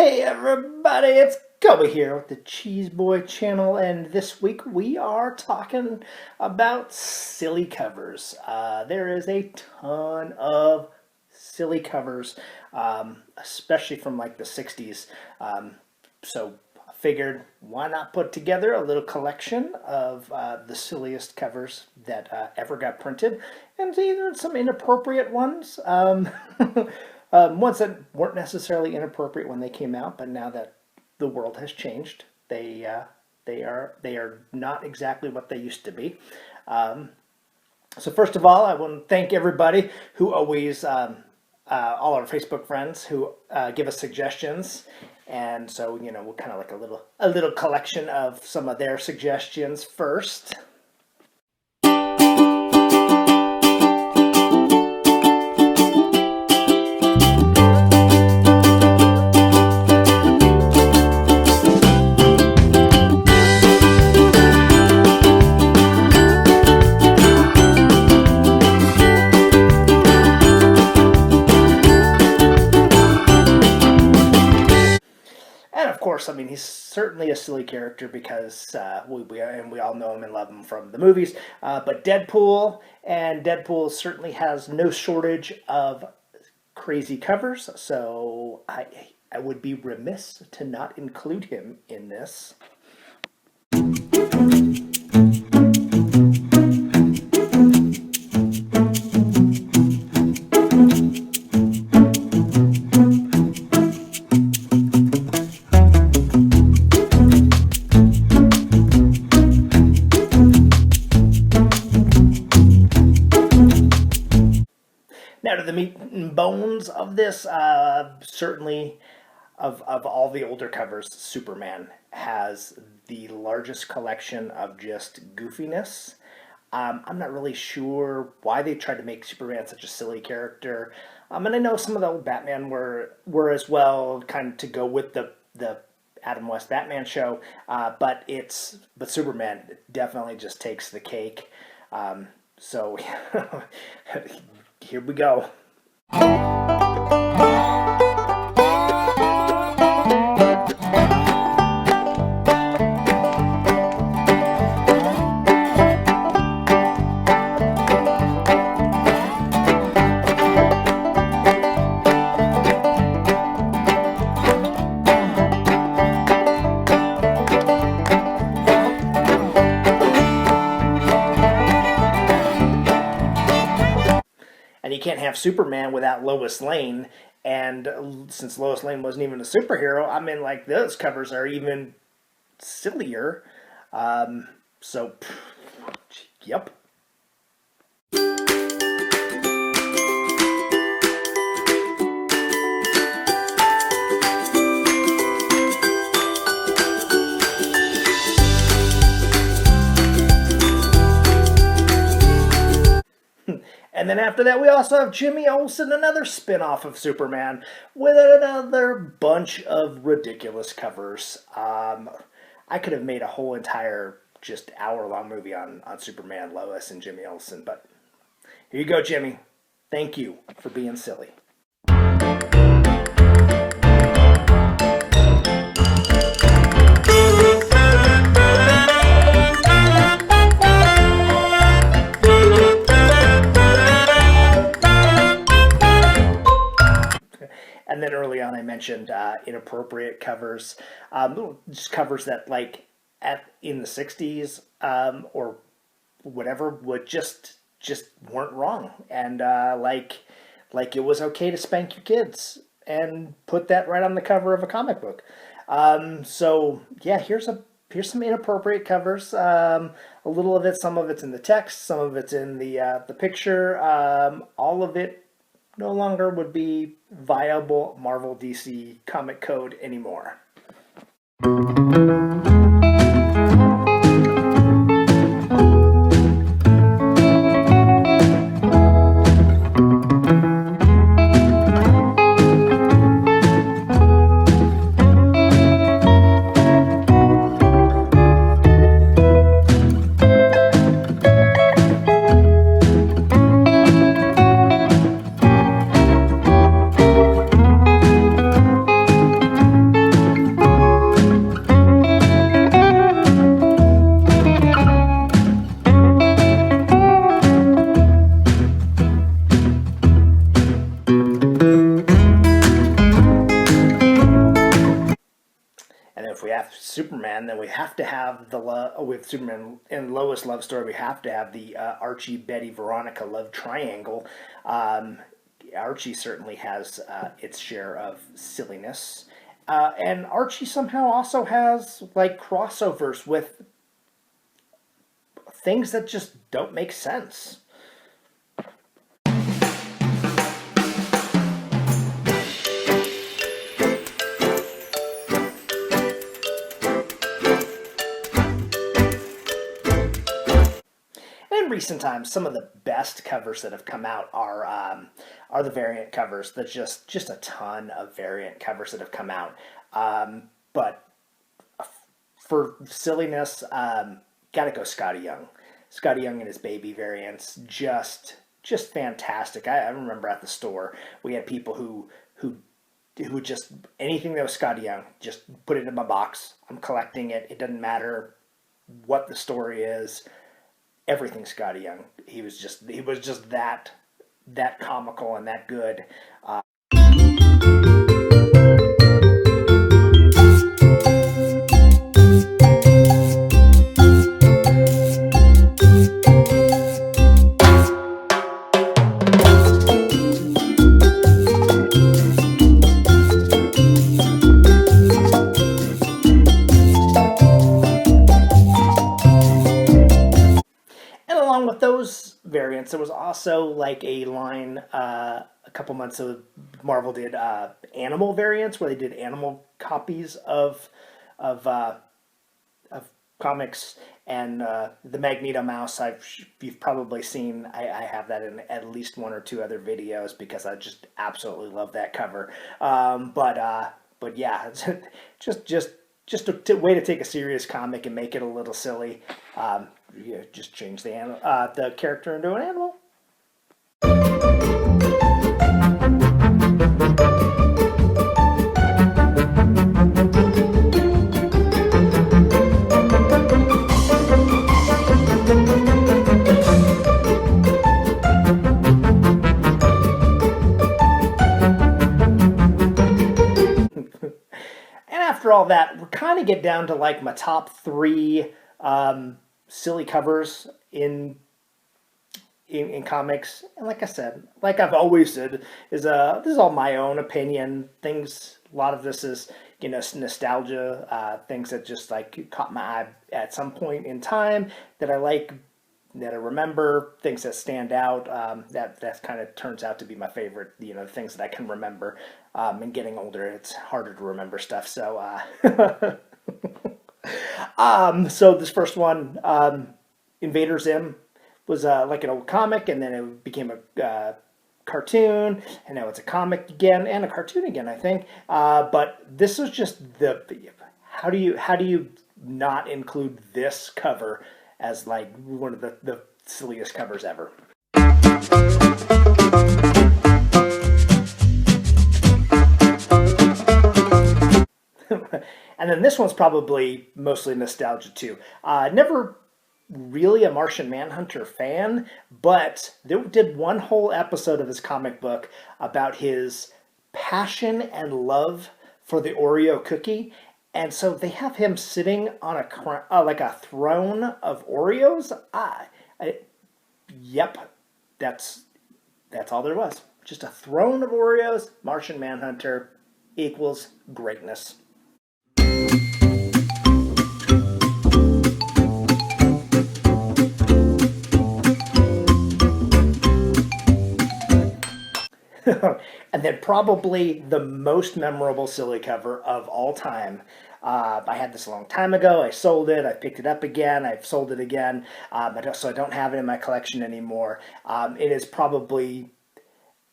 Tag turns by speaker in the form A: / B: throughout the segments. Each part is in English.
A: Hey everybody, it's Gouda here with the Cheese Boy channel, and this week we are talking about silly covers. There is a ton of silly covers, especially from like the 60s. So I figured, why not put together a little collection of the silliest covers that ever got printed, and even some inappropriate ones. Ones that weren't necessarily inappropriate when they came out, but now that the world has changed, they are not exactly what they used to be. So first of all, I want to thank everybody who always, all our Facebook friends who give us suggestions, and so we're kind of like a little collection of some of their suggestions first. Of course, I mean, he's certainly a silly character because we all know him and love him from the movies. But Deadpool certainly has no shortage of crazy covers, so I would be remiss to not include him in this. Now, to the meat and bones of this, certainly of all the older covers, Superman has the largest collection of just goofiness. I'm not really sure why they tried to make Superman such a silly character. And I know some of the old Batman were as well, kind of to go with the Adam West Batman show, but Superman definitely just takes the cake. So here we go. And you can't have Superman without Lois Lane, and since Lois Lane wasn't even a superhero, I mean, like, those covers are even sillier. So, yep. And then after that, we also have Jimmy Olsen, another spin-off of Superman, with another bunch of ridiculous covers. I could have made a whole entire, just hour-long movie on Superman, Lois, and Jimmy Olsen, but here you go, Jimmy. Thank you for being silly. And then early on I mentioned inappropriate covers, just covers that like in the 60s or whatever would just weren't wrong, and like it was okay to spank your kids and put that right on the cover of a comic book. So yeah, here's some inappropriate covers. A little of it, some of it's in the text, some of it's in the picture. All of it no longer would be viable Marvel DC comic code anymore. Superman, then we have to have with Superman and Lois love story. We have to have the Archie, Betty, Veronica love triangle. Archie certainly has its share of silliness, and Archie somehow also has like crossovers with things that just don't make sense. In recent times, some of the best covers that have come out are the variant covers. There's just a ton of variant covers that have come out. But for silliness, gotta go Scotty Young. Scotty Young and his baby variants, just fantastic. I remember at the store we had people who just anything that was Scotty Young, just put it in my box. I'm collecting it. It doesn't matter what the story is. Everything Scotty Young. He was just that comical and that good. With those variants, there was also like a line a couple months ago, Marvel did animal variants where they did animal copies of comics, and the Magneto mouse you've probably seen. I have that in at least one or two other videos because I just absolutely love that cover. But yeah, it's just a way to take a serious comic and make it a little silly. Just change the character into an animal. And after all that, we kind of get down to like my top three silly covers in comics. And like I said, like I've always said, this is all my own opinion. A lot of this is nostalgia, things that just like caught my eye at some point in time that I like, that I remember, things that stand out. That kind of turns out to be my favorite. Things that I can remember. And getting older, it's harder to remember stuff. So. So this first one, Invader Zim, was like an old comic, and then it became a cartoon, and now it's a comic again and a cartoon again, I think. But this is just how do you not include this cover as like one of the silliest covers ever? And then this one's probably mostly nostalgia too. Never really a Martian Manhunter fan, but they did one whole episode of his comic book about his passion and love for the Oreo cookie. And so they have him sitting on like a throne of Oreos. Yep, that's all there was. Just a throne of Oreos. Martian Manhunter equals greatness. And then probably the most memorable silly cover of all time. I had this a long time ago. I sold it. I picked it up again. I've sold it again. So I don't have it in my collection anymore. It is probably,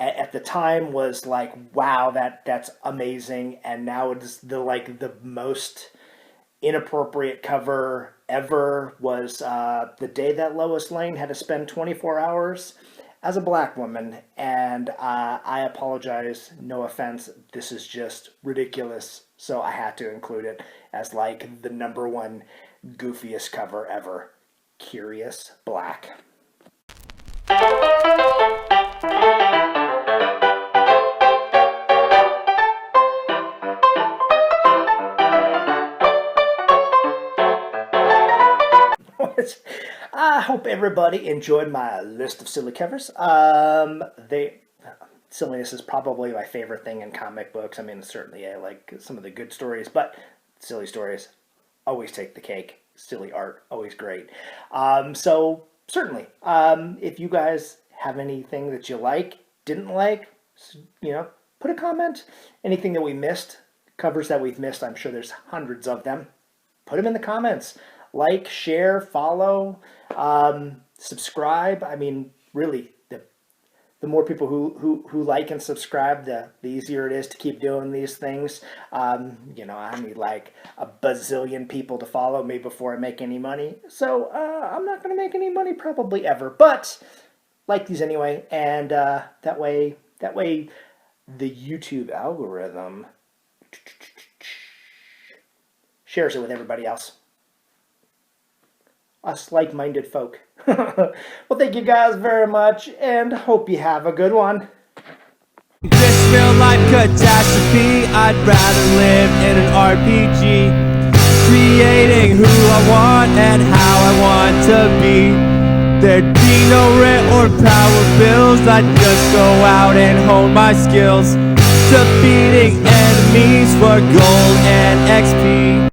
A: at the time, was like, wow, that's amazing. And now it's the most inappropriate cover ever. Was the day that Lois Lane had to spend 24 hours as a black woman, and I apologize, no offense, this is just ridiculous, so I had to include it as like the #1 goofiest cover ever. Curious Black. hope everybody enjoyed my list of silly covers. Silliness is probably my favorite thing in comic books. I mean, certainly I like some of the good stories, but silly stories always take the cake. Silly art, always great. So certainly, if you guys have anything that you didn't like, put a comment. Anything that we missed, covers that we've missed, I'm sure there's hundreds of them. Put them in the comments. Like, share, follow, subscribe. I mean, really, the more people who like and subscribe, the easier it is to keep doing these things. I need like a bazillion people to follow me before I make any money. So I'm not going to make any money probably ever, but like these anyway. And that way the YouTube algorithm shares it with everybody else. Us like-minded folk. Well, thank you guys very much, and hope you have a good one.
B: This real-life catastrophe, I'd rather live in an RPG, creating who I want and how I want to be. There'd be no rent or power bills, I'd just go out and hone my skills, defeating enemies for gold and XP.